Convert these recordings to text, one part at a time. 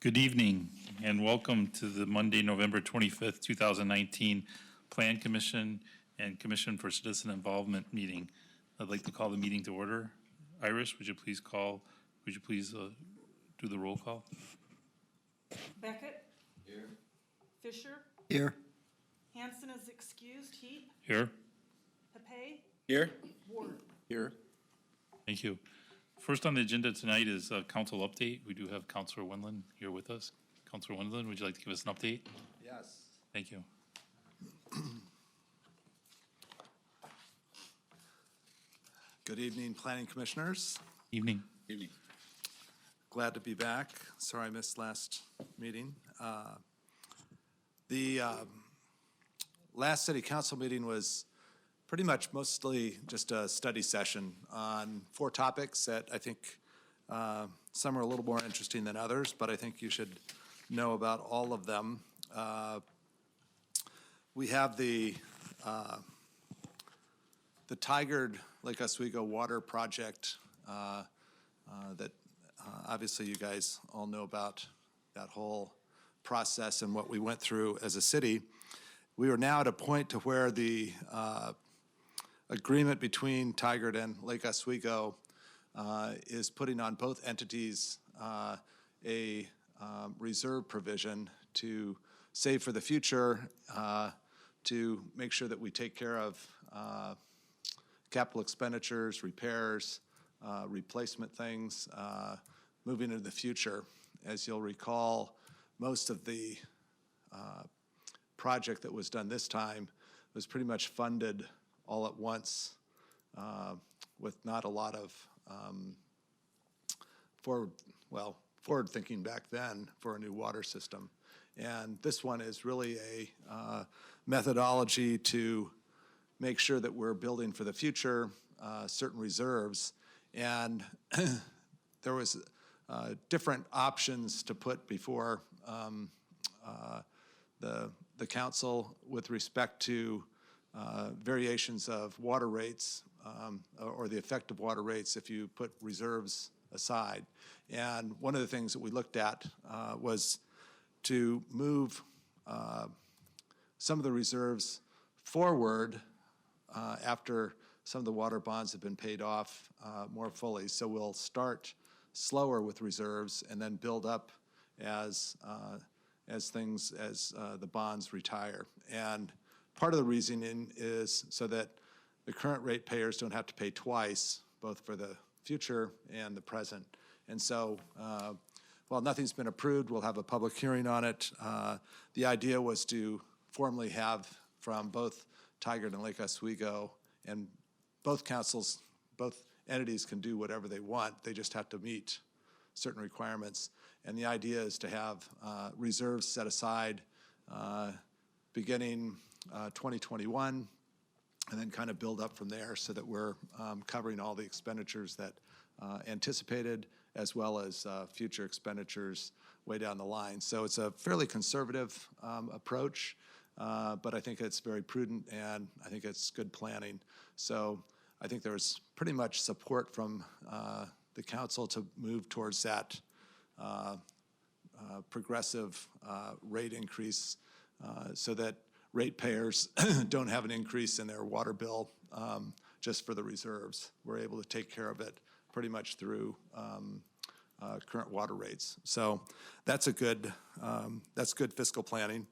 Good evening and welcome to the Monday, November 25th, 2019 Plan Commission and Commission for Citizen Involvement meeting. I'd like to call the meeting to order. Irish, would you please do the roll call? Beckett? Here. Fisher? Here. Hanson is excused. Heap? Here. Hapay? Here. Ward? Here. Thank you. First on the agenda tonight is a council update. We do have Councilor Wendland here with us. Councilor Wendland, would you like to give us an update? Yes. Thank you. Good evening, Planning Commissioners. Evening. Evening. Glad to be back. Sorry I missed last meeting. The last City Council meeting was pretty much mostly just a study session on 4 topics that I think some are a little more interesting than others, but I think you should know about all of them. We have the Tigard Lake Oswego water project that obviously you guys all know about that whole process and what we went through as a city. We are now at a point to where the agreement between Tigard and Lake Oswego is putting on both entities a reserve provision to save for the future, to make sure that we take care of capital expenditures, repairs, replacement things, moving into the future. As you'll recall, most of the project that was done this time was pretty much funded all at once with not a lot of forward thinking back then for a new water system. And this one is really a methodology to make sure that we're building for the future certain reserves. And there was different options to put before the council with respect to variations of water rates or the effect of water rates if you put reserves aside. And one of the things that we looked at was to move some of the reserves forward after some of the water bonds have been paid off more fully. So we'll start slower with reserves and then build up as the bonds retire. And part of the reasoning is so that the current ratepayers don't have to pay twice, both for the future and the present. And so while nothing's been approved, we'll have a public hearing on it. The idea was to formally have from both Tigard and Lake Oswego, and both councils, both entities can do whatever they want. They just have to meet certain requirements. And the idea is to have reserves set aside beginning 2021, and then kind of build up from there so that we're covering all the expenditures that anticipated, as well as future expenditures way down the line. So it's a fairly conservative approach, but I think it's very prudent and I think it's good planning. So I think there's pretty much support from the council to move towards that progressive rate increase so that ratepayers don't have an increase in their water bill just for the reserves. We're able to take care of it pretty much through current water rates. So that's good fiscal planning.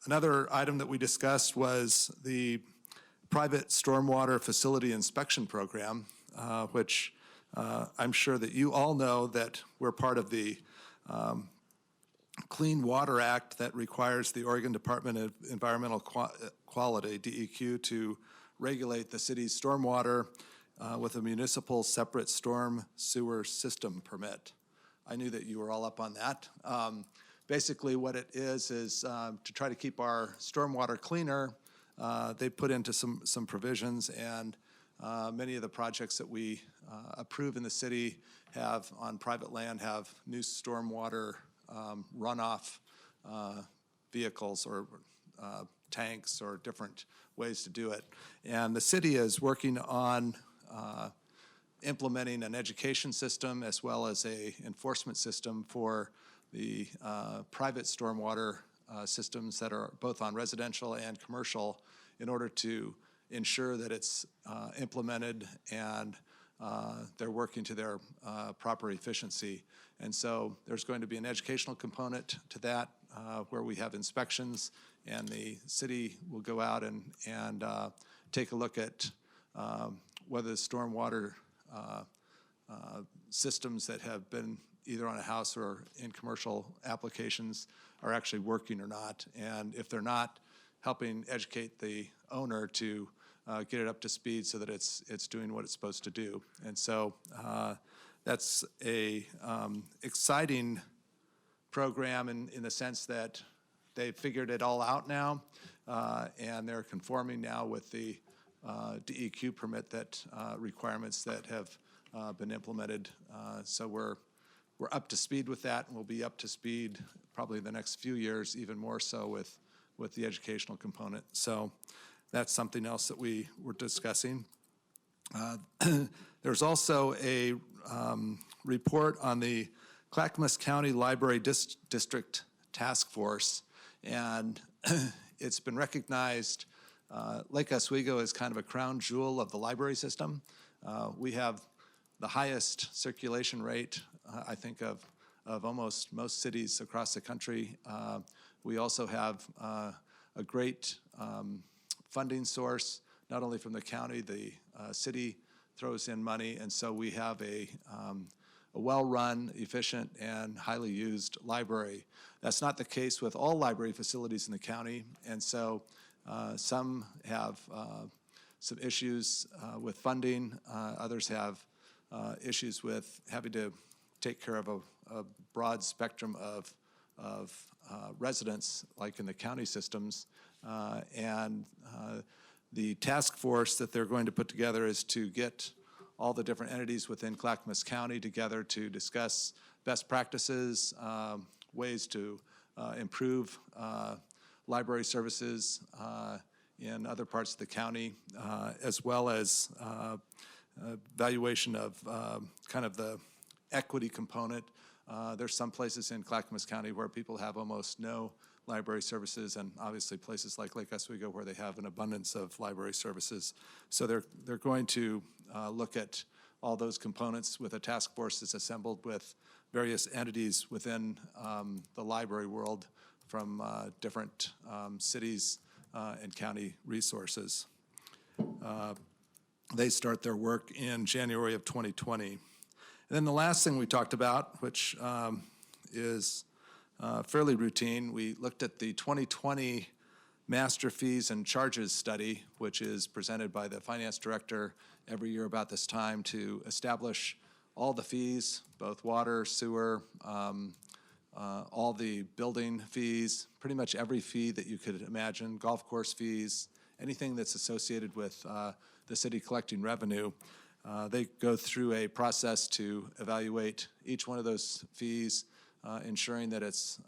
Another item that we discussed was the private stormwater facility inspection program, which I'm sure that you all know that we're part of the Clean Water Act that requires the Oregon Department of Environmental Quality, DEQ, to regulate the city's stormwater with a municipal separate storm sewer system permit. I knew that you were all up on that. Basically what it is to try to keep our stormwater cleaner. They put into some provisions, and many of the projects that we approve in the city have on private land have new stormwater runoff vehicles or tanks or different ways to do it. And the city is working on implementing an education system as well as a enforcement system for the private stormwater systems that are both on residential and commercial in order to ensure that it's implemented and they're working to their proper efficiency. And so there's going to be an educational component to that where we have inspections, and the city will go out and take a look at whether the stormwater systems that have been either on a house or in commercial applications are actually working or not. And if they're not, helping educate the owner to get it up to speed so that it's doing what it's supposed to do. And so that's a exciting program in the sense that they've figured it all out now, and they're conforming now with the DEQ permit that requirements that have been implemented. So we're up to speed with that, and we'll be up to speed probably the next few years, even more so with the educational component. So that's something else that we were discussing. There's also a report on the Clackamas County Library District Task Force, and it's been recognized. Lake Oswego is kind of a crown jewel of the library system. We have the highest circulation rate, I think, of almost most cities across the country. We also have a great funding source, not only from the county, the city throws in money, and so we have a well-run, efficient, and highly used library. That's not the case with all library facilities in the county, and so some have some issues with funding. Others have issues with having to take care of a broad spectrum of residents, like in the county systems. And the task force that they're going to put together is to get all the different entities within Clackamas County together to discuss best practices, ways to improve library services in other parts of the county, as well as evaluation of kind of the equity component. There's some places in Clackamas County where people have almost no library services, and obviously places like Lake Oswego where they have an abundance of library services. So they're going to look at all those components with a task force that's assembled with various entities within the library world from different cities and county resources. They start their work in January of 2020. And then the last thing we talked about, which is fairly routine, we looked at the 2020 master fees and charges study, which is presented by the finance director every year about this time to establish all the fees, both water, sewer, all the building fees, pretty much every fee that you could imagine, golf course fees, anything that's associated with the city collecting revenue. They go through a process to evaluate each one of those fees, ensuring that it's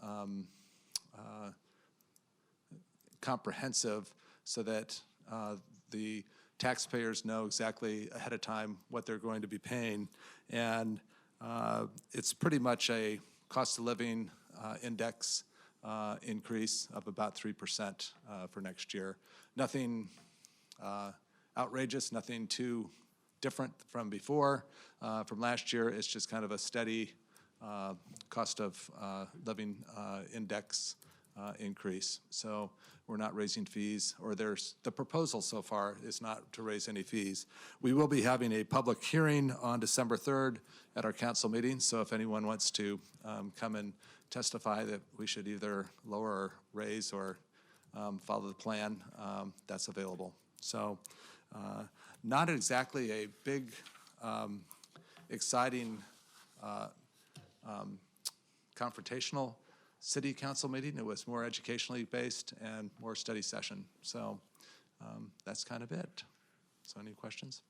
comprehensive so that the taxpayers know exactly ahead of time what they're going to be paying. And it's pretty much a cost of living index increase of about 3% for next year. Nothing outrageous, nothing too different from before. From last year, it's just kind of a steady cost of living index increase. So we're not raising fees, or the proposal so far is not to raise any fees. We will be having a public hearing on December 3rd at our council meeting, so if anyone wants to come and testify that we should either lower or raise or follow the plan, that's available. So not exactly a big, exciting, confrontational city council meeting. It was more educationally based and more study session. So that's kind of it. So any questions?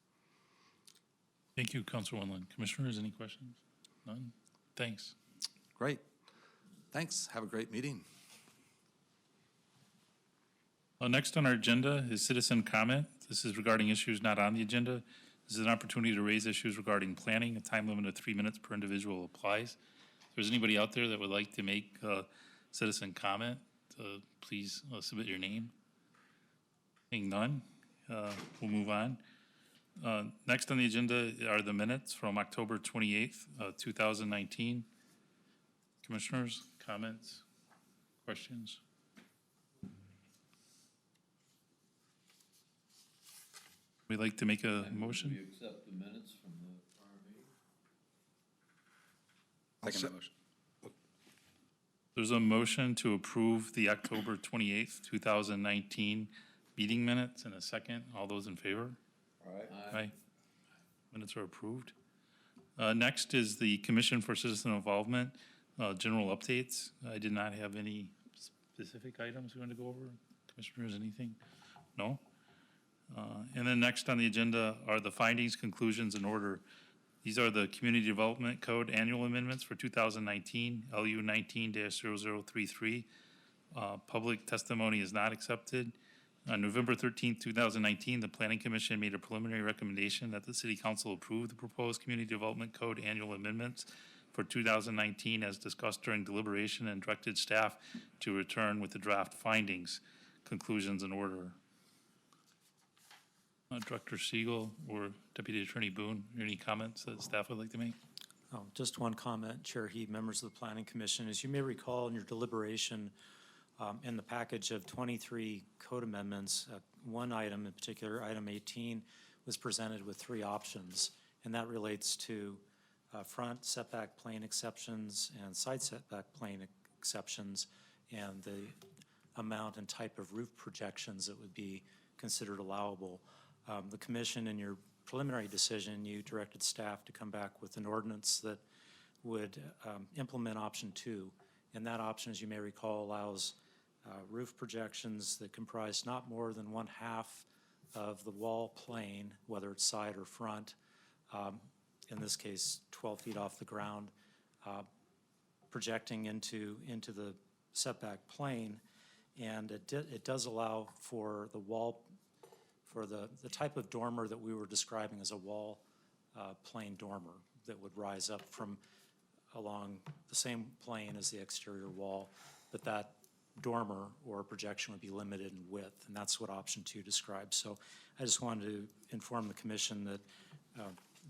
Thank you, Councilor Wendland. Commissioners, any questions? None? Thanks. Great. Thanks. Have a great meeting. Next on our agenda is citizen comment. This is regarding issues not on the agenda. This is an opportunity to raise issues regarding planning. A time limit of 3 minutes per individual applies. there's anybody out there that would like to make a citizen comment, please submit your name. Seeing none, we'll move on. Next on the agenda are the minutes from October 28th, 2019. Commissioners, comments, questions? We'd like to make a motion? We accept the minutes from the prior meeting? Second motion. There's a motion to approve the October 28th, 2019 meeting minutes and a second. All those in favor? Aye. Minutes are approved. Next is the Commission for Citizen Involvement, general updates. I did not have any specific items we want to go over. Commissioners, anything? No? And then next on the agenda are the findings, conclusions, and order. These are the Community Development Code Annual Amendments for 2019, LU 19-0033. Public testimony is not accepted. On November 13th, 2019, the Planning Commission made a preliminary recommendation that the City Council approve the proposed Community Development Code Annual Amendments for 2019 as discussed during deliberation, and directed staff to return with the draft findings, conclusions, and order. Director Siegel or Deputy Attorney Boone, any comments that staff would like to make? Oh, just one comment, Chair Heed, members of the Planning Commission. As you may recall in your deliberation, in the package of 23 code amendments, one item in particular, item 18, was presented with 3 options, and that relates to front setback plane exceptions and side setback plane exceptions, and the amount and type of roof projections that would be considered allowable. The Commission, in your preliminary decision, you directed staff to come back with an ordinance that would implement option 2. And that option, as you may recall, allows roof projections that comprise not more than 1/2 of the wall plane, whether it's side or front, in this case 12 feet off the ground, projecting into the setback plane. And it does allow for the wall, for the type of dormer that we were describing as a wall plane dormer that would rise up from along the same plane as the exterior wall, but that dormer or projection would be limited in width, and that's what option 2 describes. So I just wanted to inform the Commission that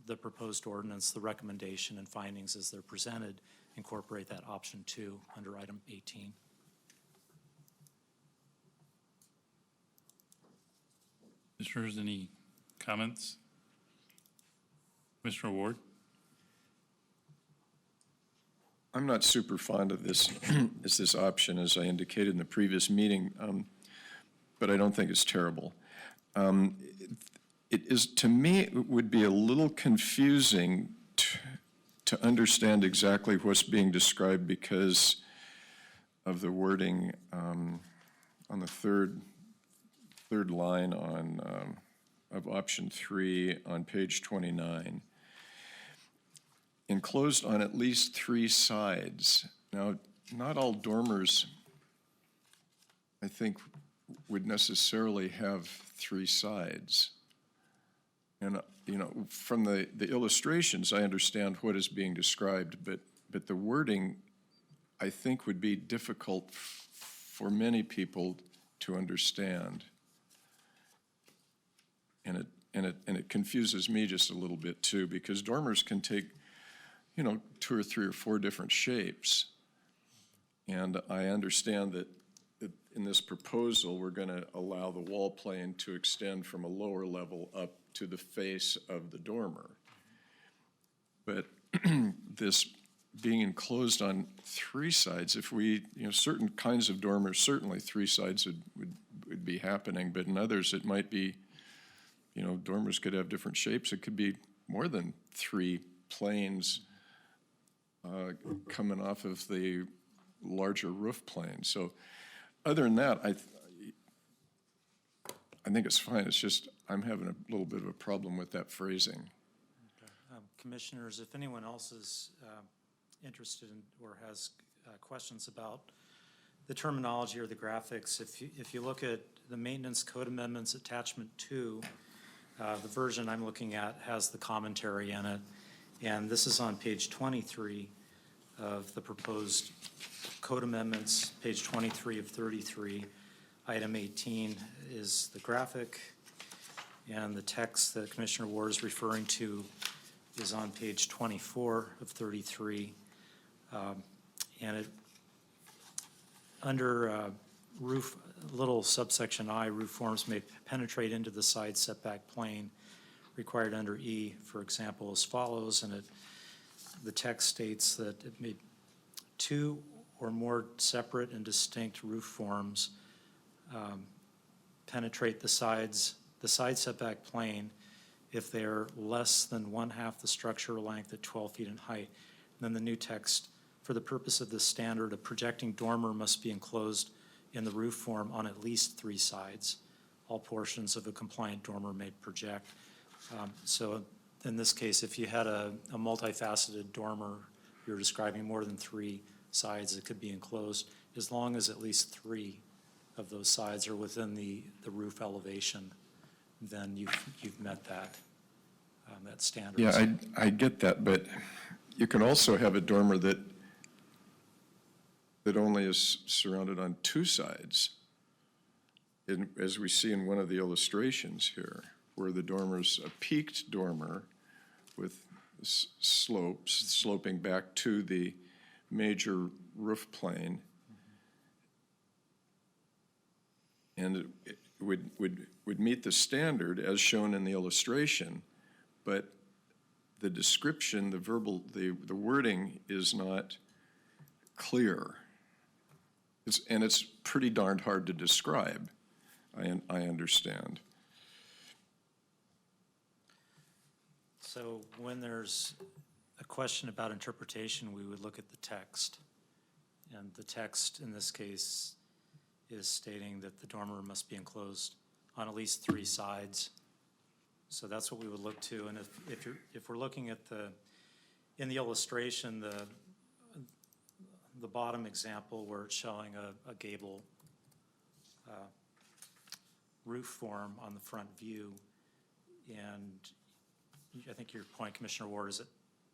the proposed ordinance, the recommendation and findings as they're presented, incorporate that option 2 under item 18. Commissioners, any comments? Commissioner Ward? I'm not super fond of this as this option, as I indicated in the previous meeting, but I don't think it's terrible. It is, to me, it would be a little confusing to understand exactly what's being described because of the wording on the third line of option 3 on page 29. Enclosed on at least 3 sides. Now, not all dormers, I think, would necessarily have 3 sides. And, you know, from the illustrations, I understand what is being described, but the wording, I think, would be difficult for many people to understand. And it confuses me just a little bit, too, because dormers can take, you know, 2 or 3 or 4 different shapes. And I understand that in this proposal, we're going to allow the wall plane to extend from a lower level up to the face of the dormer. But this being enclosed on 3 sides, if we, you know, certain kinds of dormers, certainly 3 sides would be happening, but in others it might be, you know, dormers could have different shapes. It could be more than 3 planes coming off of the larger roof plane. So other than that, I think it's fine. It's just I'm having a little bit of a problem with that phrasing. Okay. Commissioners, if anyone else is interested in or has questions about the terminology or the graphics, if you look at the Maintenance Code Amendments Attachment 2, the version I'm looking at has the commentary in it, and this is on page 23. of the proposed code amendments, page 23 of 33. Item 18 is the graphic, and the text that Commissioner Ward is referring to is on page 24 of 33. And it, under roof, little subsection I, roof forms may penetrate into the side setback plane required under E, for example, as follows, and the text states that it may, two or more separate and distinct roof forms penetrate the side setback plane if they are less than 1/2 the structural length at 12 feet in height. And then the new text, for the purpose of this standard, a projecting dormer must be enclosed in the roof form on at least 3 sides. All portions of a compliant dormer may project. So in this case, if you had a multifaceted dormer, you're describing more than 3 sides that could be enclosed, as long as at least 3 of those sides are within the roof elevation, then you've met that standard. Yeah, I get that, but you can also have a dormer that only is surrounded on 2 sides, as we see in one of the illustrations here, where the dormer's a peaked dormer with slopes sloping back to the major roof plane. And it would meet the standard as shown in the illustration, but the description, the wording is not clear. And it's pretty darned hard to describe, I understand. So when there's a question about interpretation, we would look at the text. And the text in this case is stating that the dormer must be enclosed on at least 3 sides. So that's what we would look to. And if we're looking at in the illustration, the bottom example where it's showing a gable roof form on the front view, and I think your point, Commissioner Ward, is that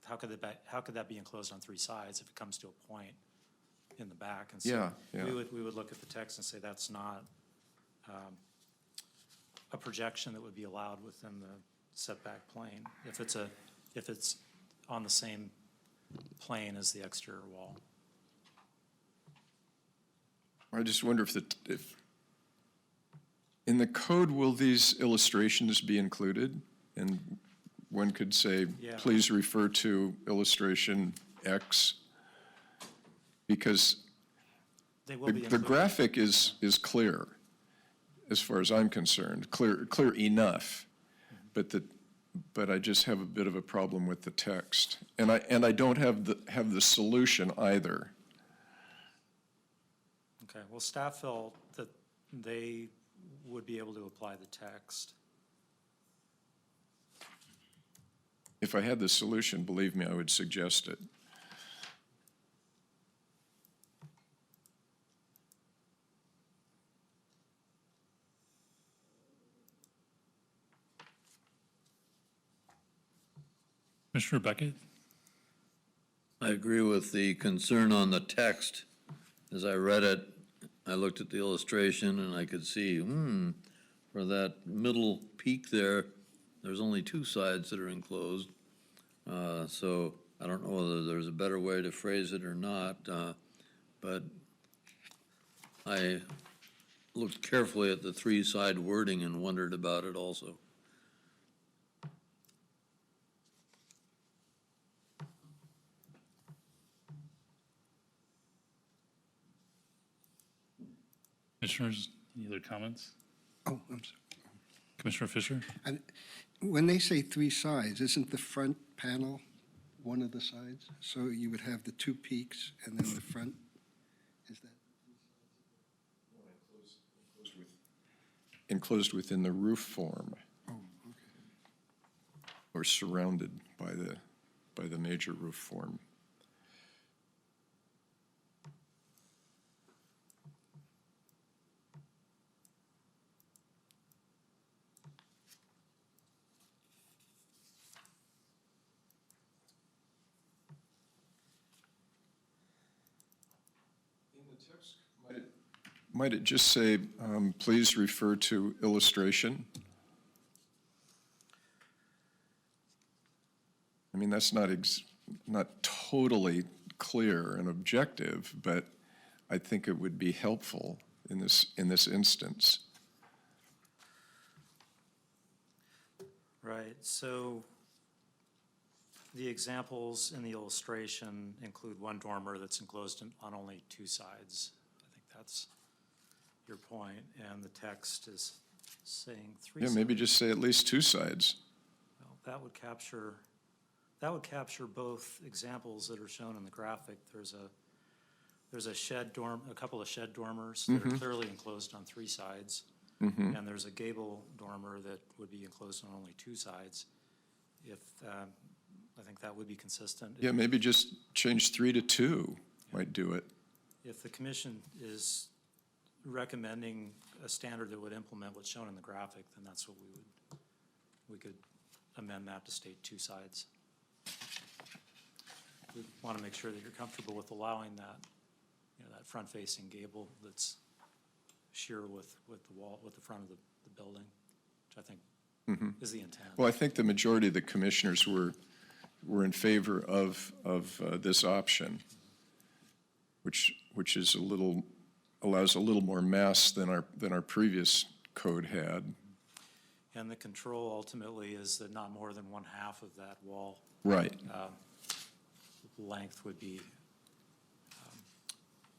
how could that be enclosed on 3 sides if it comes to a point in the back? And so Yeah. we would look at the text and say that's not a projection that would be allowed within the setback plane if it's on the same plane as the exterior wall. I just wonder if in the code, will these illustrations be included? And one could say, Yeah. please refer to illustration X, because They will be the included. graphic is clear, as far as I'm concerned, clear enough, but I just have a bit of a problem with the text, and I don't have the solution either. Okay, well, staff felt that they would be able to apply the text. If I had the solution, believe me, I would suggest it. Commissioner Beckett? I agree with the concern on the text. As I read it, I looked at the illustration and I could see, for that middle peak there, there's only 2 sides that are enclosed. So I don't know whether there's a better way to phrase it or not, but I looked carefully at the 3-side wording and wondered about it also. Commissioners, any other comments? Oh, I'm sorry. Commissioner Fisher? And when they say 3 sides, isn't the front panel one of the sides? So you would have the 2 peaks and then the front? Is that? Enclosed within the roof form, Oh, okay. or surrounded by the major roof form. Might it just say, please refer to illustration? I mean, that's not totally clear and objective, but I think it would be helpful in this instance. Right, so the examples in the illustration include one dormer that's enclosed on only two sides. I think that's your point, and the text is saying three Yeah, sides. maybe just say at least two sides. Well, that would capture both examples that are shown in the graphic. There's a couple of shed dormers that are clearly enclosed on three sides. And there's a gable dormer that would be enclosed on only two sides. I think that would be consistent. Yeah, maybe just change 3 to 2 might do it. If the commission is recommending a standard that would implement what's shown in the graphic, then that's what we could amend that to state two sides. We want to make sure that you're comfortable with allowing that, that front-facing gable that's sheer with the wall, with the front of the building, which I think is the intent. Well, I think the majority of the commissioners were in favor of this option, which is allows a little more mass than our previous code had. And the control ultimately is that not more than 1/2 of that wall Right. Length would be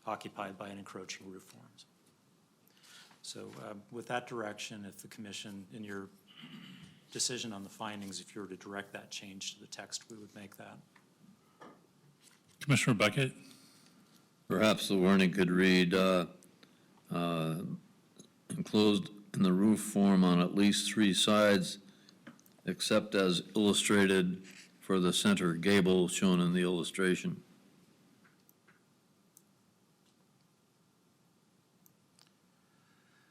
occupied by an encroaching roof forms. So with that direction, if the commission, in your decision on the findings, if you were to direct that change to the text, we would make that. Commissioner Beckett? Perhaps the warning could read, enclosed in the roof form on at least three sides, except as illustrated for the center gable shown in the illustration.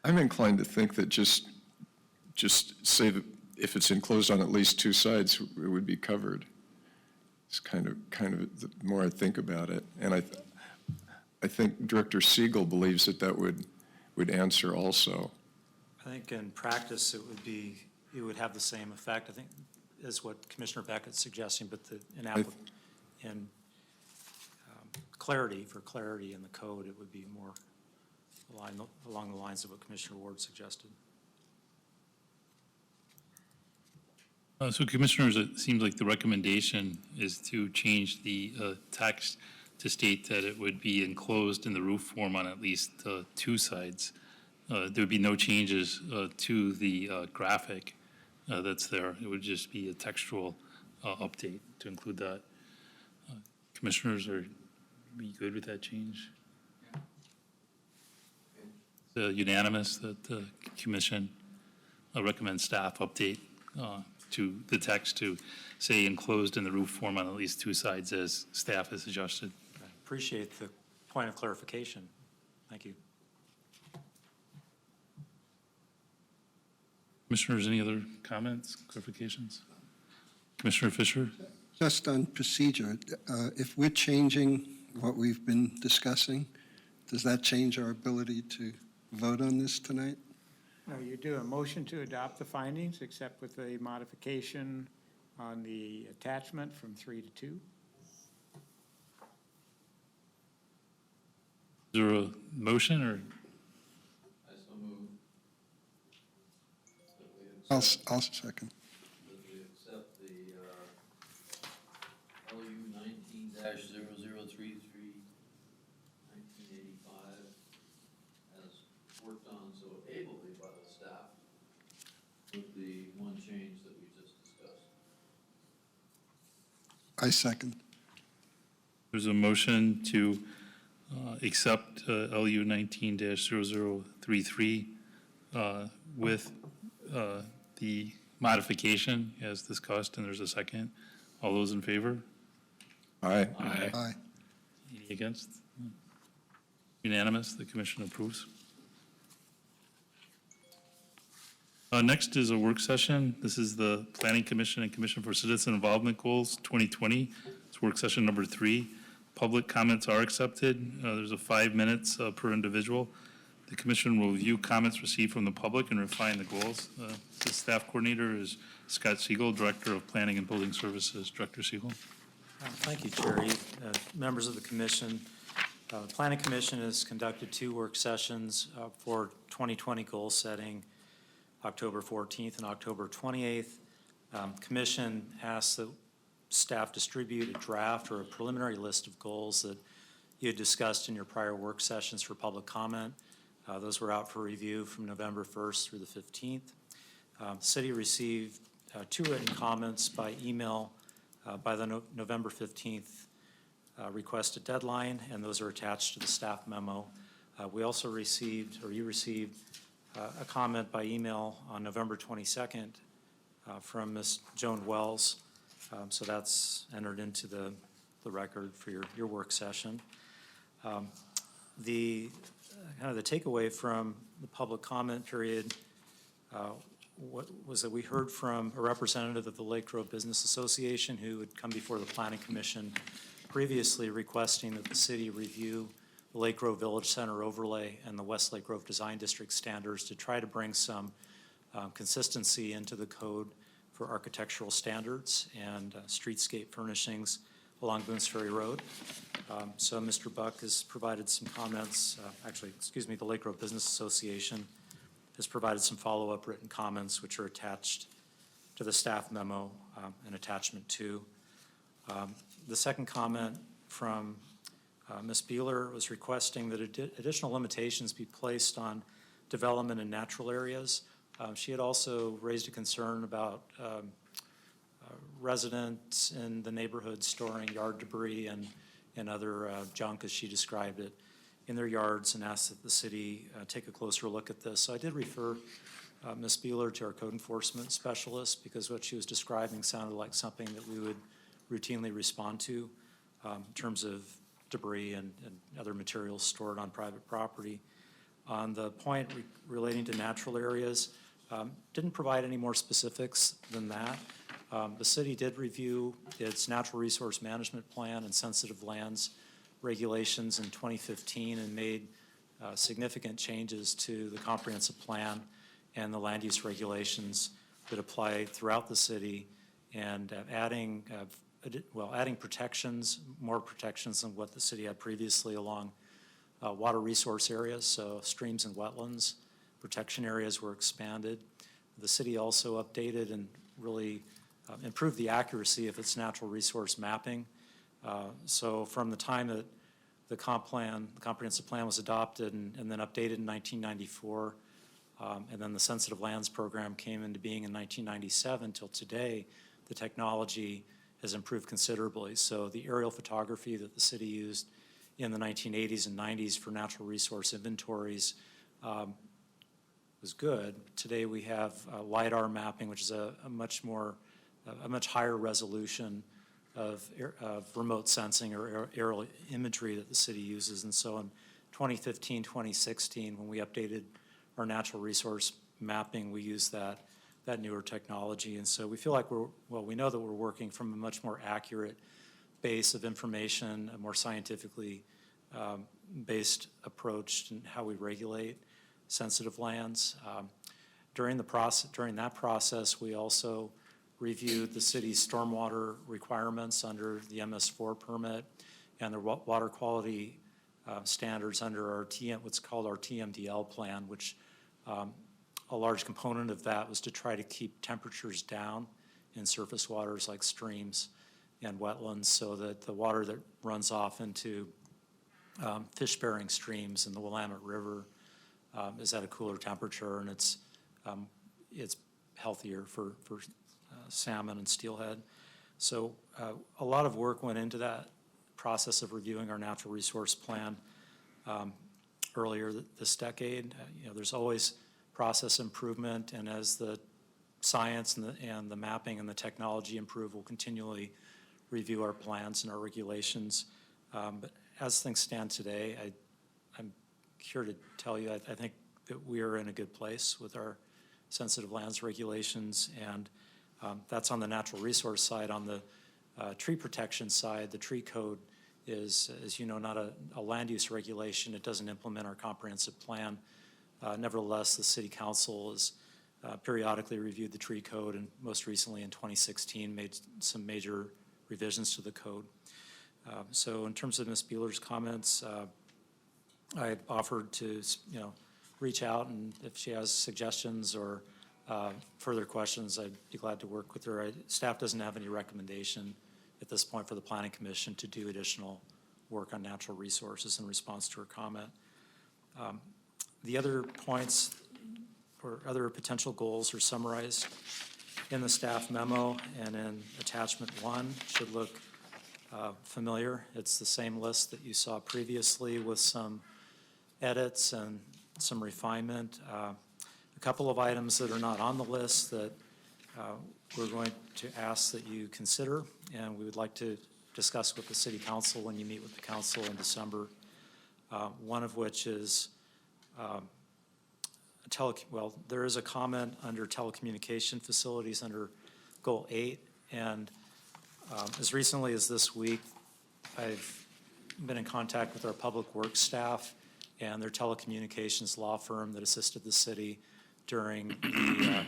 I'm inclined to think that just say that if it's enclosed on at least two sides, it would be covered. It's kind of the more I think about it. And I think Director Siegel believes that would answer also. I think in practice, it would have the same effect, I think, as what Commissioner Beckett's suggesting, but clarity in the code, it would be more along the lines of what Commissioner Ward suggested. So Commissioners, it seems like the recommendation is to change the text to state that it would be enclosed in the roof form on at least two sides. There would be no changes to the graphic that's there. It would just be a textual update to include that. Commissioners, are we good with that change? Unanimous that the commission recommends staff update to the text to say enclosed in the roof form on at least two sides as staff has suggested. I appreciate the point of clarification. Thank you. Commissioners, any other comments, clarifications? Commissioner Fisher? Just on procedure, if we're changing what we've been discussing, does that change our ability to vote on this tonight? No, you do a motion to adopt the findings, except with the modification on the attachment from 3 to 2. Is there a motion or? I so move. I'll second. That we accept the LU 19-0033, 1985, as worked on so ably by the staff, with the one change that we just discussed. I second. There's a motion to accept LU 19-0033 with the modification as discussed, and there's a second. All those in favor? Aye. Aye. Any against? Unanimous, the commission approves. Next is a work session. This is the Planning Commission and Commission for Citizen Involvement Goals 2020. It's work session number 3. Public comments are accepted. There's a 5 minutes per individual. The commission will review comments received from the public and refine the goals. The staff coordinator is Scott Siegel, Director of Planning and Building Services. Director Siegel. Thank you, Chair. Members of the commission, the Planning Commission has conducted 2 work sessions for 2020 goal setting, October 14th and October 28th. Commission asked that staff distribute a draft or a preliminary list of goals that you had discussed in your prior work sessions for public comment. Those were out for review from November 1st through the 15th. The city received 2 written comments by email by the November 15th requested deadline, and those are attached to the staff memo. We also received, or you received, a comment by email on November 22nd from Ms. Joan Wells. So that's entered into the record for your work session. The kind of the takeaway from the public comment period what was that we heard from a representative of the Lake Grove Business Association who had come before the Planning Commission previously requesting that the city review the Lake Grove Village Center overlay and the West Lake Grove Design District standards to try to bring some consistency into the code for architectural standards and streetscape furnishings along Boones Ferry Road. So Mr. Buck has provided some comments, the Lake Grove Business Association has provided some follow-up written comments which are attached to the staff memo and attachment 2. The second comment from Ms. Beeler was requesting that additional limitations be placed on development in natural areas. She had also raised a concern about residents in the neighborhood storing yard debris and other junk, as she described it, in their yards, and asked that the city take a closer look at this. So I did refer Ms. Beeler to our code enforcement specialist because what she was describing sounded like something that we would routinely respond to in terms of debris and other materials stored on private property. On the point relating to natural areas, didn't provide any more specifics than that. The city did review its natural resource management plan and sensitive lands regulations in 2015 and made significant changes to the comprehensive plan and the land use regulations that apply throughout the city, and adding protections, more protections than what the city had previously along water resource areas, so streams and wetlands. Protection areas were expanded. The city also updated and really improved the accuracy of its natural resource mapping. So from the time that the comprehensive plan was adopted and then updated in 1994, and then the sensitive lands program came into being in 1997 till today, the technology has improved considerably. So the aerial photography that the city used in the 1980s and 90s for natural resource inventories was good. Today we have LiDAR mapping, which is a much higher resolution of remote sensing or aerial imagery that the city uses. And so in 2015, 2016, when we updated our natural resource mapping, we used that newer technology. And so we feel like we know that we're working from a much more accurate base of information, a more scientifically based approach in how we regulate sensitive lands. During that process, we also reviewed the city's stormwater requirements under the MS4 permit and the water quality standards under our what's called our TMDL plan, which a large component of that was to try to keep temperatures down in surface waters like streams and wetlands so that the water that runs off into fish-bearing streams in the Willamette River is at a cooler temperature, and it's healthier for salmon and steelhead. So a lot of work went into that process of reviewing our natural resource plan earlier this decade. There's always process improvement, and as the science and the mapping and the technology improve, we'll continually review our plans and our regulations. But as things stand today, I'm here to tell you I think that we are in a good place with our sensitive lands regulations, and that's on the natural resource side. On the tree protection side, the tree code is, as you know, not a land use regulation. It doesn't implement our comprehensive plan. Nevertheless, the city council has periodically reviewed the tree code, and most recently in 2016 made some major revisions to the code. So in terms of Ms. Bueller's comments, I offered to, reach out, and if she has suggestions or further questions, I'd be glad to work with her. Staff doesn't have any recommendation at this point for the Planning Commission to do additional work on natural resources in response to her comment. The other points or other potential goals are summarized in the staff memo and in attachment 1. Should look familiar. It's the same list that you saw previously with some edits and some refinement. A couple of items that are not on the list that we're going to ask that you consider, and we would like to discuss with the city council when you meet with the council in December. One of which is there is a comment under telecommunication facilities under Goal 8, and as recently as this week, I've been in contact with our public works staff and their telecommunications law firm that assisted the city during the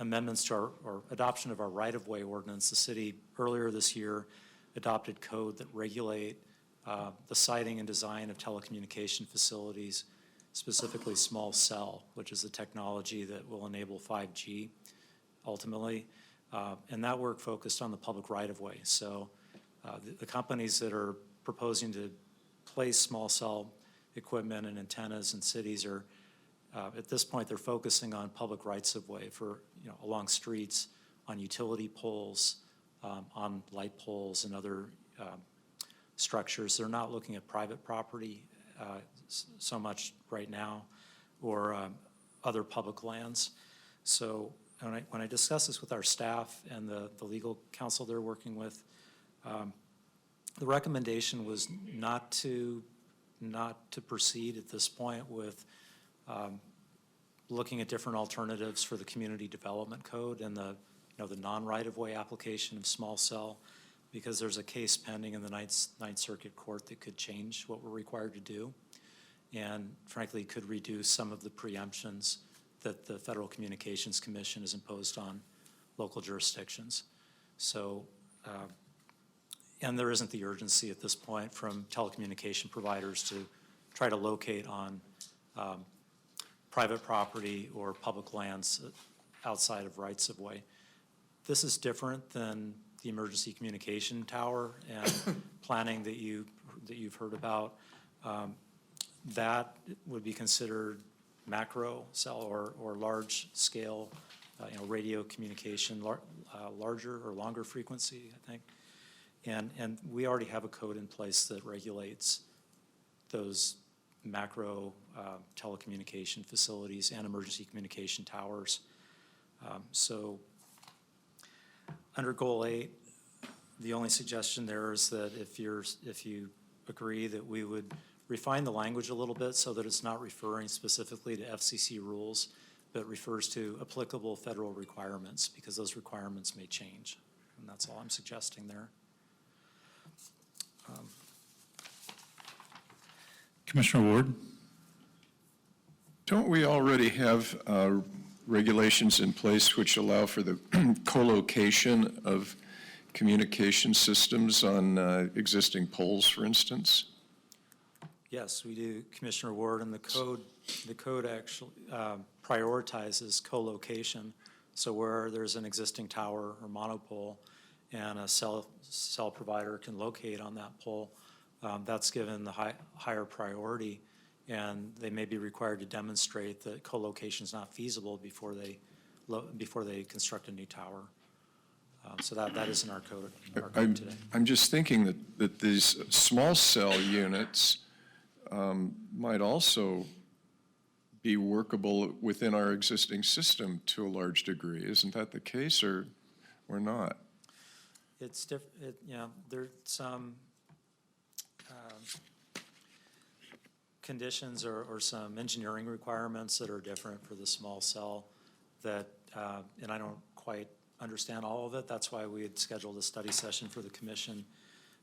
amendments to or adoption of our right-of-way ordinance. The city earlier this year adopted code that regulate the siting and design of telecommunication facilities, specifically small cell, which is the technology that will enable 5G ultimately. And that work focused on the public right-of-way. So the companies that are proposing to place small cell equipment and antennas in cities are, at this point, they're focusing on public rights-of-way for, along streets, on utility poles, on light poles and other structures. They're not looking at private property so much right now, or other public lands. So when I discuss this with our staff and the legal counsel they're working with, the recommendation was not to proceed at this point with looking at different alternatives for the community development code and the non-right-of-way application of small cell, because there's a case pending in the Ninth Circuit Court that could change what we're required to do, and frankly could reduce some of the preemptions that the Federal Communications Commission has imposed on local jurisdictions. So, and there isn't the urgency at this point from telecommunication providers to try to locate on private property or public lands outside of rights-of-way. This is different than the emergency communication tower and planning that you've heard about. That would be considered macro cell or large scale, radio communication, larger or longer frequency, I think. And we already have a code in place that regulates those macro telecommunication facilities and emergency communication towers. So under Goal 8, the only suggestion there is that if you agree that we would refine the language a little bit so that it's not referring specifically to FCC rules, but refers to applicable federal requirements, because those requirements may change. And that's all I'm suggesting there. Commissioner Ward? Don't we already have regulations in place which allow for the co-location of communication systems on existing poles, for instance? Yes, we do, Commissioner Ward, and the code actually prioritizes co-location. So where there's an existing tower or monopole and a cell provider can locate on that pole, that's given the higher priority, and they may be required to demonstrate that co-location is not feasible before they construct a new tower. So that is in our code today. I'm just thinking that these small cell units might also be workable within our existing system to a large degree. Isn't that the case, or not? It's different. There's some conditions or some engineering requirements that are different for the small cell that, and I don't quite understand all of it. That's why we had scheduled a study session for the commission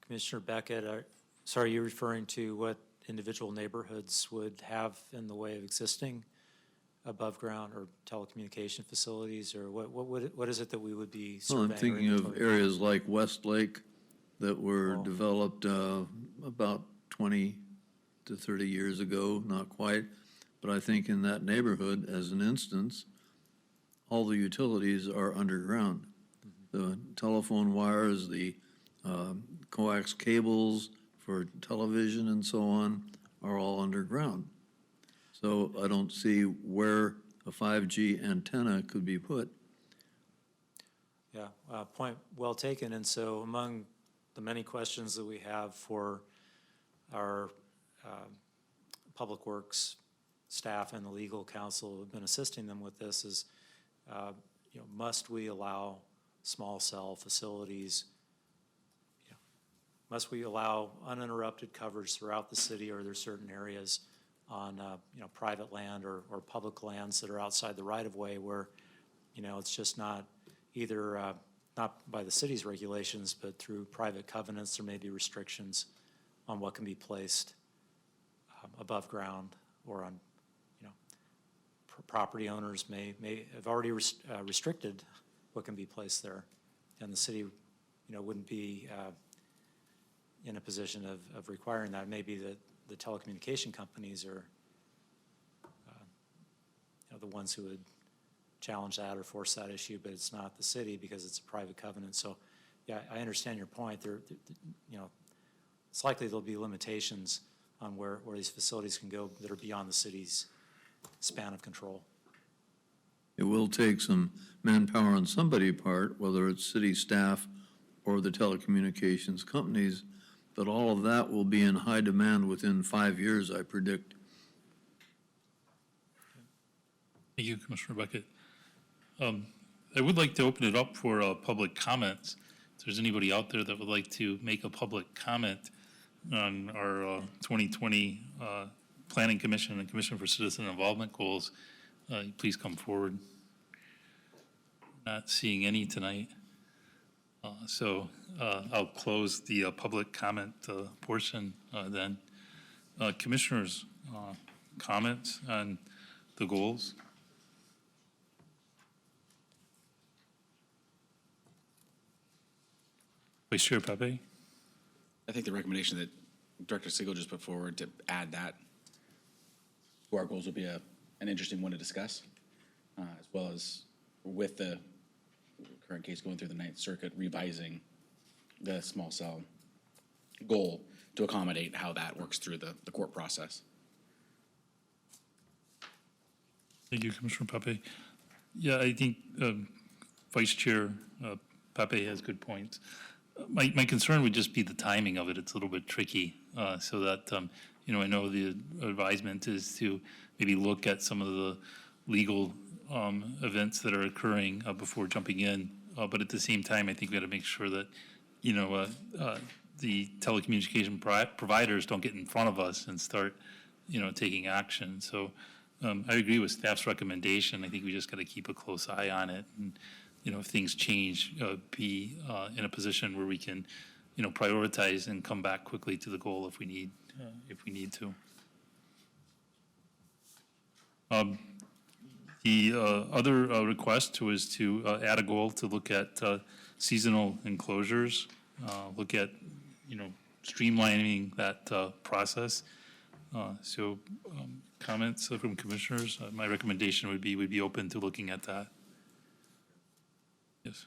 Commissioner Beckett, sorry, you're referring to what individual neighborhoods would have in the way of existing above-ground or telecommunication facilities, or what is it that we would be Well, surveying? I'm or thinking of inventorying? areas like Westlake that were Oh. developed about 20 to 30 years ago, not quite. But I think in that neighborhood, as an instance, all the utilities are underground. The telephone wires, the coax cables for television and so on are all underground. So I don't see where a 5G antenna could be put. Yeah, point well taken. And so among the many questions that we have for our Public Works staff and the legal counsel who have been assisting them with this is, must we allow small cell facilities? Must we allow uninterrupted coverage throughout the city, or are there certain areas on, private land or public lands that are outside the right-of-way where, it's just not either, not by the city's regulations, but through private covenants, there may be restrictions on what can be placed above ground or on, property owners may have already restricted what can be placed there. And the city, wouldn't be in a position of requiring that. Maybe the telecommunication companies are, the ones who would challenge that or force that issue, but it's not the city because it's a private covenant. So, yeah, I understand your point. It's likely there'll be limitations on where these facilities can go that are beyond the city's span of control. It will take some manpower on somebody's part, whether it's city staff or the telecommunications companies, but all of that will be in high demand within 5 years, I predict. Thank you, Commissioner Beckett. I would like to open it up for public comments. If there's anybody out there that would like to make a public comment on our 2020 Planning Commission and Commission for Citizen Involvement goals, please come forward. Not seeing any tonight. So I'll close the public comment portion then. Commissioners, comments on the goals? Vice Chair Pepe? I think the recommendation that Director Siegel just put forward to add that to our goals would be an interesting one to discuss, as well as with the current case going through the Ninth Circuit, revising the small cell goal to accommodate how that works through the court process. Thank you, Commissioner Pepe. Yeah, I think Vice Chair Pepe has good points. My concern would just be the timing of it. It's a little bit tricky, so that, I know the advisement is to maybe look at some of the legal events that are occurring before jumping in. But at the same time, I think we got to make sure that, the telecommunication providers don't get in front of us and start, taking action. So I agree with staff's recommendation. I think we just got to keep a close eye on it. And, if things change, be in a position where we can, prioritize and come back quickly to the goal if we need to. The other request was to add a goal to look at seasonal enclosures, look at, streamlining that process. So comments from commissioners, my recommendation would be we'd be open to looking at that. Yes.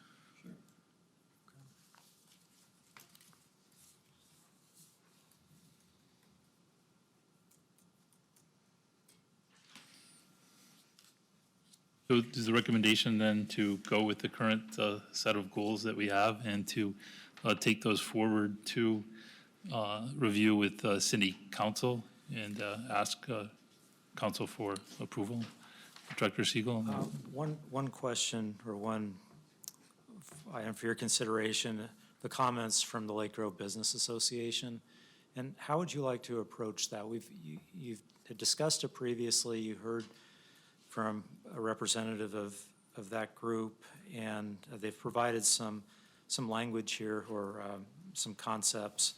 So is the recommendation then to go with the current set of goals that we have and to take those forward to review with city council and ask council for approval? Director Siegel? One question or one item for your consideration, the comments from the Lake Grove Business Association. And how would you like to approach that? You've discussed it previously. You heard from a representative of that group, and they've provided some language here or some concepts.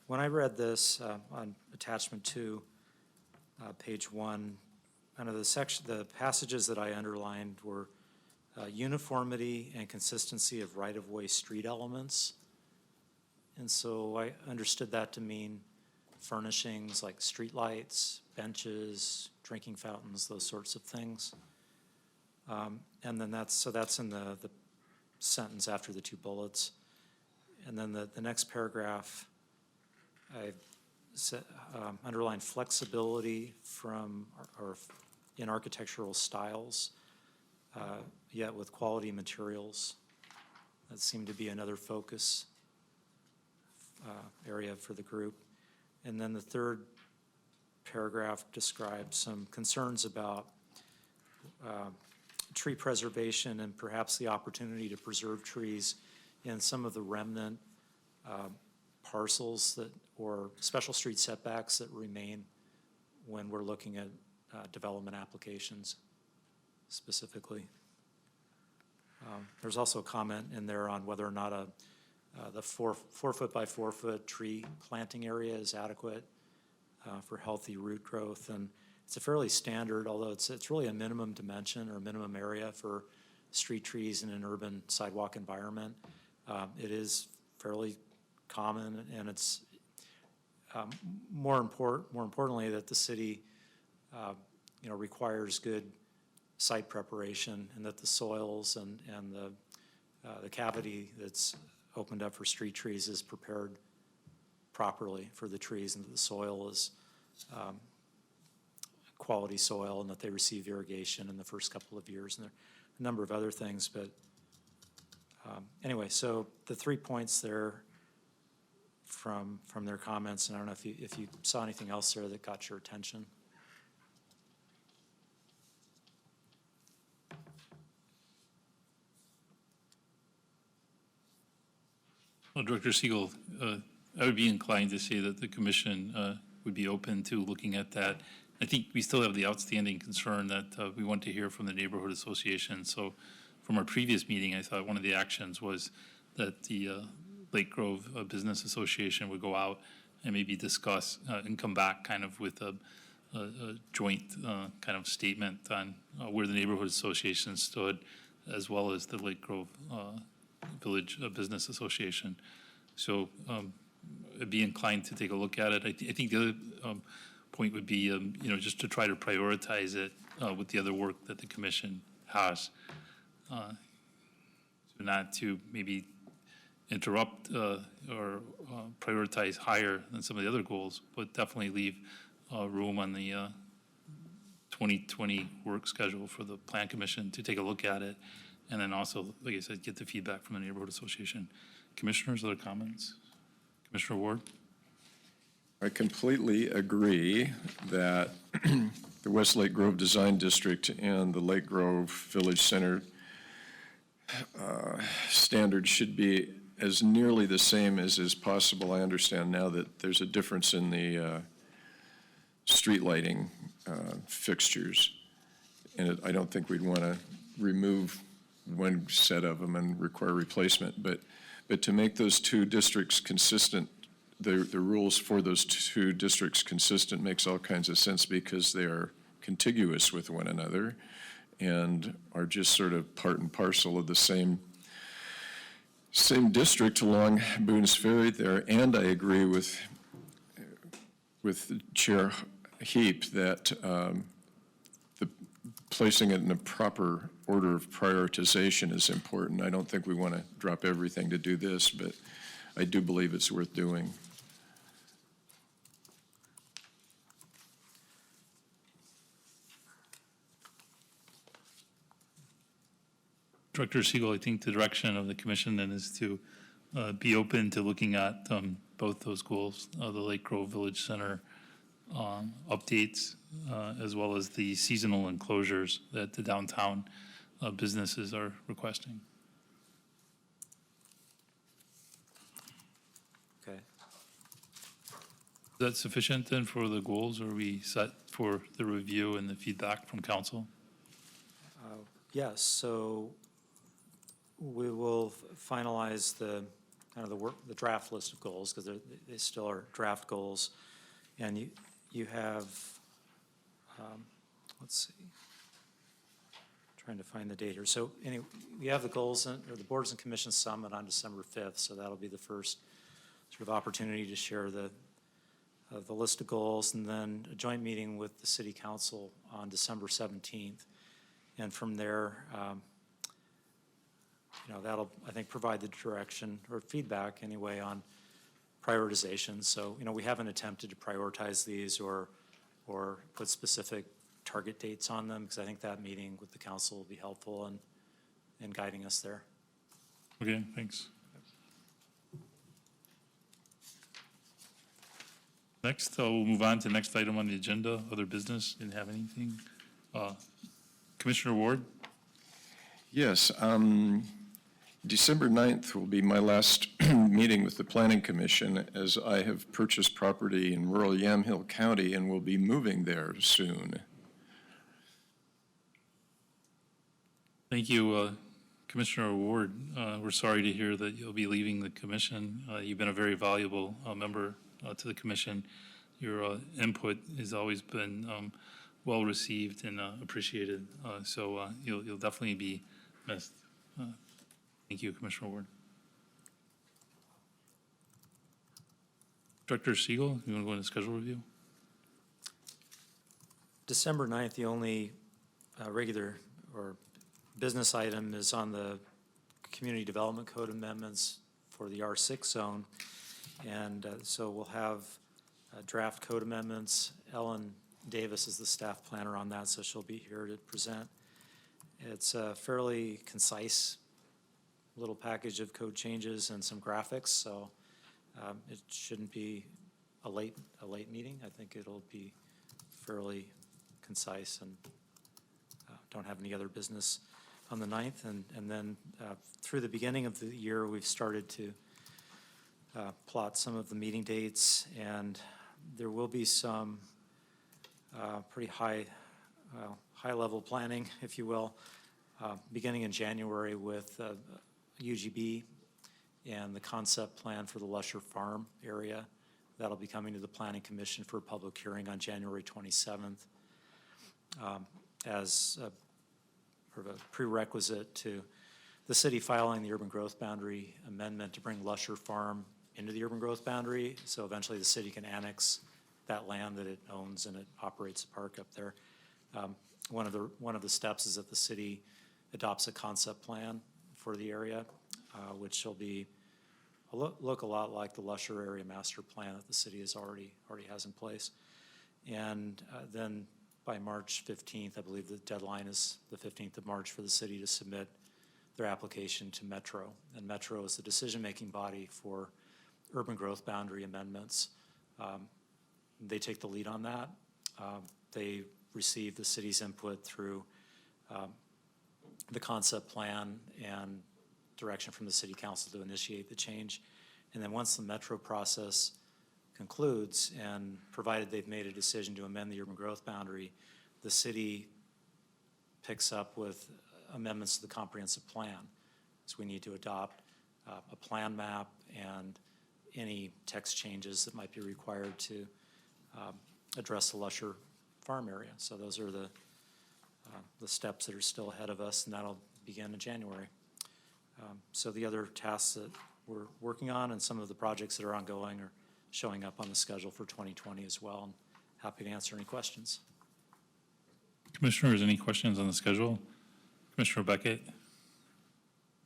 When I read this on attachment 2, page 1, kind of the passages that I underlined were uniformity and consistency of right-of-way street elements. And so I understood that to mean furnishings like streetlights, benches, drinking fountains, those sorts of things. And then that's in the sentence after the 2 bullets. And then the next paragraph, I underlined flexibility from, or in architectural styles, yet with quality materials. That seemed to be another focus area for the group. And then the third paragraph describes some concerns about tree preservation and perhaps the opportunity to preserve trees in some of the remnant parcels that, or special street setbacks that remain when we're looking at development applications specifically. There's also a comment in there on whether or not the 4 foot by 4 foot tree planting area is adequate for healthy root growth. And it's a fairly standard, although it's really a minimum dimension or minimum area for street trees in an urban sidewalk environment. It is fairly common, and it's more importantly that the city requires good site preparation, and that the soils and the cavity that's opened up for street trees is prepared properly for the trees, and that the soil is quality soil, and that they receive irrigation in the first couple of years, and there are a number of other things. But anyway, so the 3 points there from their comments, and I don't know if you saw anything else there that got your attention. Well, Director Siegel, I would be inclined to say that the commission would be open to looking at that. I think we still have the outstanding concern that we want to hear from the neighborhood association. So from our previous meeting, I thought one of the actions was that the Lake Grove Business Association would go out and maybe discuss and come back kind of with a joint kind of statement on where the neighborhood association stood, as well as the Lake Grove Village Business Association. So I'd be inclined to take a look at it. I think the other point would be, just to try to prioritize it with the other work that the commission has. So not to maybe interrupt or prioritize higher than some of the other goals, but definitely leave room on the 2020 work schedule for the Plan Commission to take a look at it. And then also, like I said, get the feedback from the neighborhood association. Commissioners, other comments? Commissioner Ward? I completely agree that the West Lake Grove Design District and the Lake Grove Village Center standards should be as nearly the same as is possible. I understand now that there's a difference in the street lighting fixtures. And I don't think we'd want to remove one set of them and require replacement. But to make those 2 districts consistent, the rules for those 2 districts consistent makes all kinds of sense, because they are contiguous with one another and are just sort of part and parcel of the same district along Boone's Ferry there. And I agree with Chair Heap that the placing it in a proper order of prioritization is important. I don't think we want to drop everything to do this, but I do believe it's worth doing. Director Siegel, I think the direction of the commission then is to be open to looking at both those goals, the Lake Grove Village Center updates, as well as the seasonal enclosures that the downtown businesses are requesting. Okay. Is that sufficient then for the goals, or are we set for the review and the feedback from council? Yes, so we will finalize the kind of the draft list of goals, because they still are draft goals. And you have, let's see, trying to find the date here. So anyway, you have the goals, or the Boards and Commissions Summit on December 5th, so that'll be the first sort of opportunity to share the list of goals, and then a joint meeting with the City Council on December 17th. And from there, that'll, I think, provide the direction or feedback anyway on prioritization. So, we haven't attempted to prioritize these or put specific target dates on them, because I think that meeting with the council will be helpful in guiding us there. Okay, thanks. Next, we'll move on to the next item on the agenda, other business. Didn't have anything. Commissioner Ward? Yes, December 9th will be my last meeting with the Planning Commission, as I have purchased property in rural Yamhill County and will be moving there soon. Thank you, Commissioner Ward. We're sorry to hear that you'll be leaving the commission. You've been a very valuable member to the commission. Your input has always been well received and appreciated. So you'll definitely be missed. Thank you, Commissioner Ward. Director Siegel, you want to go into schedule review? December 9th, the only regular or business item is on the Community Development Code amendments for the R6 zone. And so we'll have draft code amendments. Ellen Davis is the staff planner on that, so she'll be here to present. It's a fairly concise little package of code changes and some graphics, so it shouldn't be a late meeting. I think it'll be fairly concise, and don't have any other business on the 9th. And then through the beginning of the year, we've started to plot some of the meeting dates, and there will be some pretty high-level planning, if you will, beginning in January with UGB and the concept plan for the Lusher Farm area. That'll be coming to the Planning Commission for a public hearing on January 27th as a prerequisite to the city filing the urban growth boundary amendment to bring Lusher Farm into the urban growth boundary, so eventually the city can annex that land that it owns and it operates a park up there. One of the steps is that the city adopts a concept plan for the area, which will be look a lot like the Lusher area master plan that the city already has in place. And then by March 15th, I believe the deadline is the 15th of March for the city to submit their application to Metro. And Metro is the decision-making body for urban growth boundary amendments. They take the lead on that. They receive the city's input through the concept plan and direction from the city council to initiate the change. And then once the Metro process concludes, and provided they've made a decision to amend the urban growth boundary, the city picks up with amendments to the comprehensive plan. So we need to adopt a plan map and any text changes that might be required to address the Lusher Farm area. So those are the steps that are still ahead of us, and that'll begin in January. So the other tasks that we're working on and some of the projects that are ongoing are showing up on the schedule for 2020 as well. I'm happy to answer any questions. Commissioners, any questions on the schedule? Commissioner Beckett?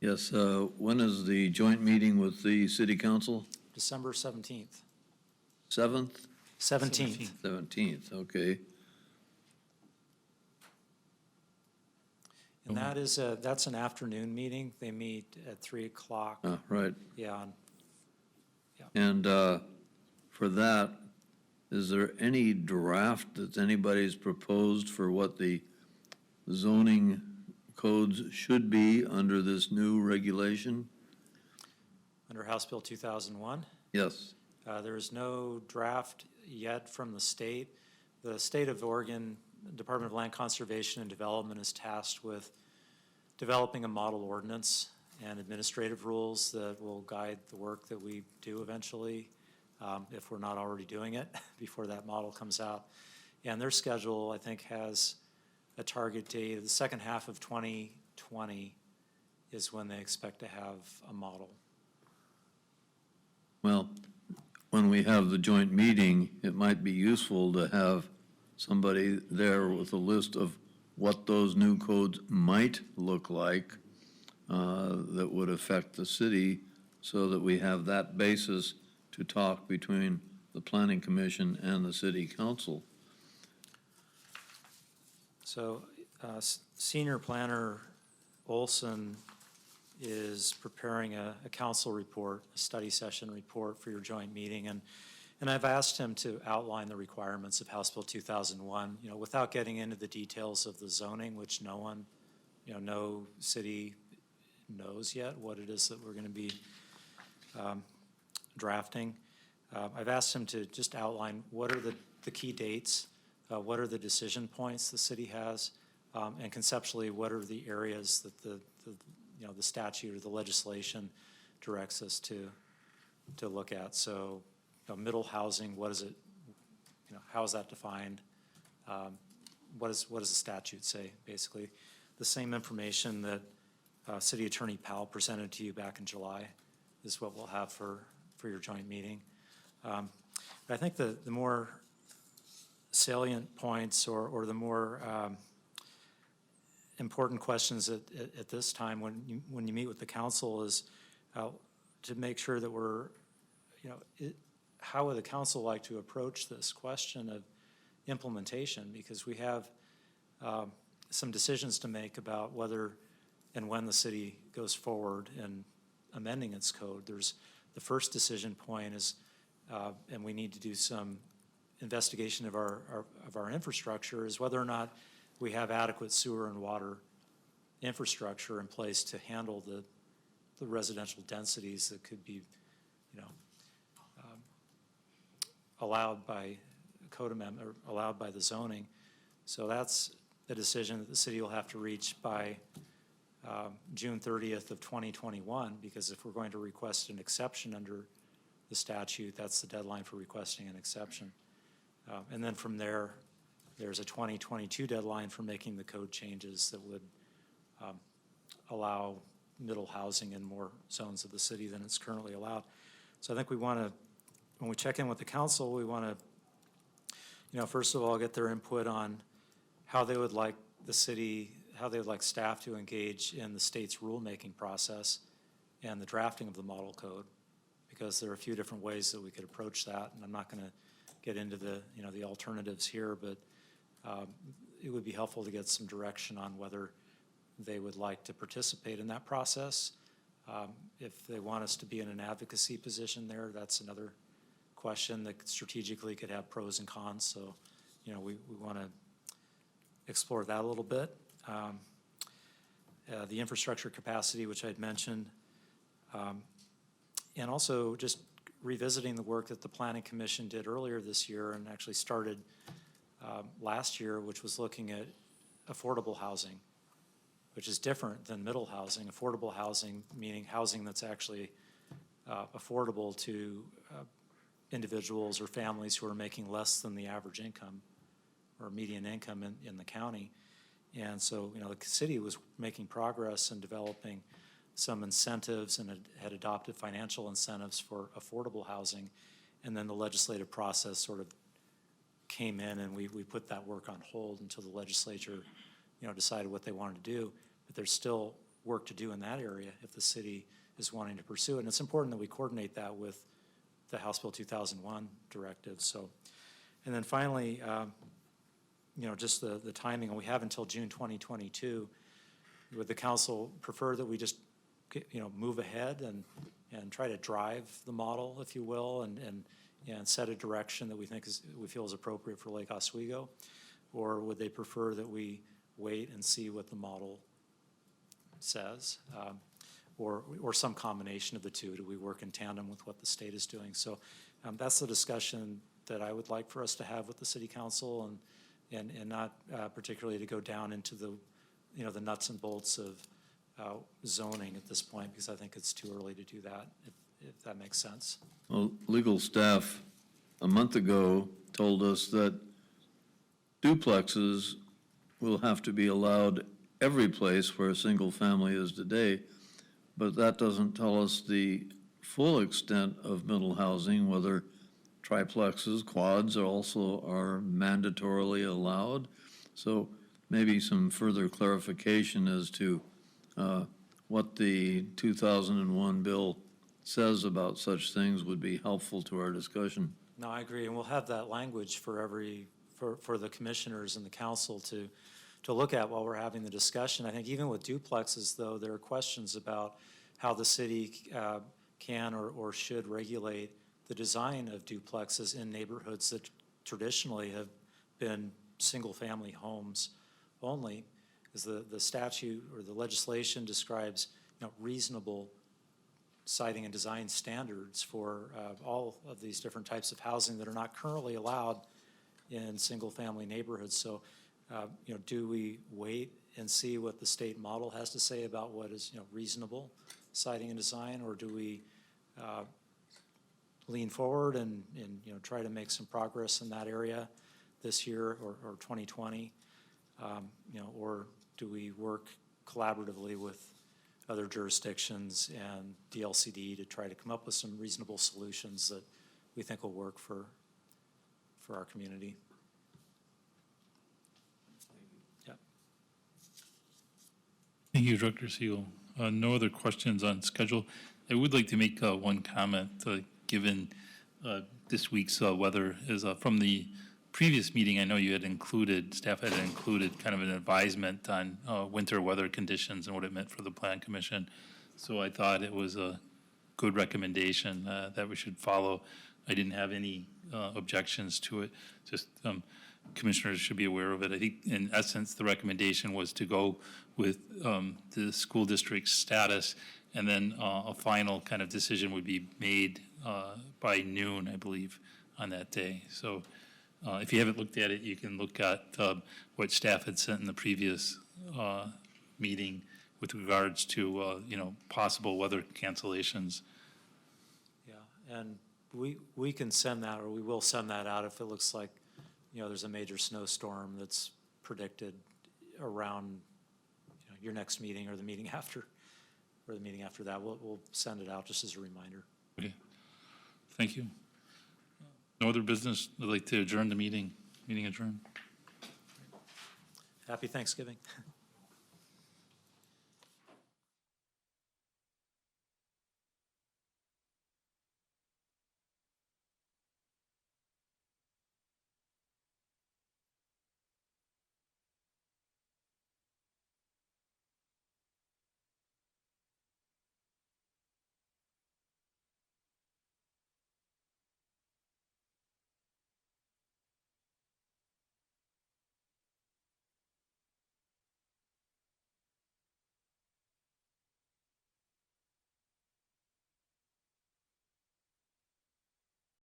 Yes, when is the joint meeting with the city council? December 17th. 7th? 17th. 17th, okay. And that's an afternoon meeting. They meet at 3 o'clock. Right. Yeah. And for that, is there any draft that anybody's proposed for what the zoning codes should be under this new regulation? Under House Bill 2001? Yes. There is no draft yet from the state. The state of Oregon Department of Land Conservation and Development is tasked with developing a model ordinance, and administrative rules that will guide the work that we do eventually, if we're not already doing it before that model comes out. And their schedule, I think, has a target date of the second half of 2020 is when they expect to have a model. Well, when we have the joint meeting, it might be useful to have somebody there with a list of what those new codes might look like that would affect the city, so that we have that basis to talk between the planning commission and the city council. So Senior Planner Olson is preparing a council report, a study session report for your joint meeting. And I've asked him to outline the requirements of House Bill 2001, without getting into the details of the zoning, which no one, no city knows yet what it is that we're going to be drafting. I've asked him to just outline what are the key dates, what are the decision points the city has, and conceptually, what are the areas that the statute or the legislation directs us to look at. So, middle housing, what is it, how is that defined? What does the statute say, basically? The same information that City Attorney Powell presented to you back in July is what we'll have for your joint meeting. But I think the more salient points or the more important questions at this time when you meet with the council is to make sure that we're, how would the council like to approach this question of implementation? Because we have some decisions to make about whether and when the city goes forward in amending its code. There's the first decision point is, and we need to do some investigation of our infrastructure, is whether or not we have adequate sewer and water infrastructure in place to handle the residential densities that could be, allowed by code amendment or allowed by the zoning. So that's the decision that the city will have to reach by June 30th of 2021, because if we're going to request an exception under the statute, that's the deadline for requesting an exception. And then from there, there's a 2022 deadline for making the code changes that would allow middle housing in more zones of the city than it's currently allowed. So I think we want to, when we check in with the council, we want to, first of all, get their input on how they would like the city, how they would like staff to engage in the state's rulemaking process and the drafting of the model code, because there are a few different ways that we could approach that, and I'm not going to get into the, the alternatives here, but it would be helpful to get some direction on whether they would like to participate in that process. If they want us to be in an advocacy position there, that's another question that strategically could have pros and cons. So, we want to explore that a little bit. The infrastructure capacity, which I'd mentioned, and also just revisiting the work that the Planning Commission did earlier this year and actually started last year, which was looking at affordable housing, which is different than middle housing. Affordable housing, meaning housing that's actually affordable to individuals or families who are making less than the average income or median income in the county. And so, the city was making progress in developing some incentives and had adopted financial incentives for affordable housing. And then the legislative process sort of came in, and we put that work on hold until the legislature, decided what they wanted to do. But there's still work to do in that area if the city is wanting to pursue it. And it's important that we coordinate that with the House Bill 2001 directive. So, and then finally, just the timing, and we have until June 2022. Would the council prefer that we just, move ahead and try to drive the model, if you will, and set a direction that we feel is appropriate for Lake Oswego? Or would they prefer that we wait and see what the model says? Or some combination of the two? Do we work in tandem with what the state is doing? So that's the discussion that I would like for us to have with the city council, and not particularly to go down into the, the nuts and bolts of zoning at this point, because I think it's too early to do that, if that makes sense. Well, legal staff a month ago told us that duplexes will have to be allowed every place where a single family is today, but that doesn't tell us the full extent of middle housing, whether triplexes, quads also are mandatorily allowed. So maybe some further clarification as to what the 2001 bill says about such things would be helpful to our discussion. No, I agree, and we'll have that language for for the commissioners and the council to look at while we're having the discussion. I think even with duplexes, though, there are questions about how the city can or should regulate the design of duplexes in neighborhoods that traditionally have been single-family homes only, because the statute or the legislation describes, reasonable siting and design standards for all of these different types of housing that are not currently allowed in single-family neighborhoods. So, do we wait and see what the state model has to say about what is, reasonable siting and design, or do we lean forward and try to make some progress in that area this year or 2020? Or do we work collaboratively with other jurisdictions and the LCD to try to come up with some reasonable solutions that we think will work for our community? Yeah. Thank you, Director Siegel. No other questions on schedule. I would like to make one comment, given this week's weather is from the previous meeting. I know you had included, staff had included kind of an advisement on winter weather conditions and what it meant for the Plan Commission. So I thought it was a good recommendation that we should follow. I didn't have any objections to it. Just commissioners should be aware of it. I think in essence, the recommendation was to go with the school district's status, and then a final kind of decision would be made by noon, I believe, on that day. So if you haven't looked at it, you can look at what staff had sent in the previous meeting with regards to, possible weather cancellations. Yeah, and we can send that, or we will send that out if it looks like, there's a major snowstorm that's predicted around, your next meeting or the meeting after, or the meeting after that. We'll send it out just as a reminder. Okay, thank you. No other business. I'd like to adjourn the meeting. Meeting adjourned. Happy Thanksgiving.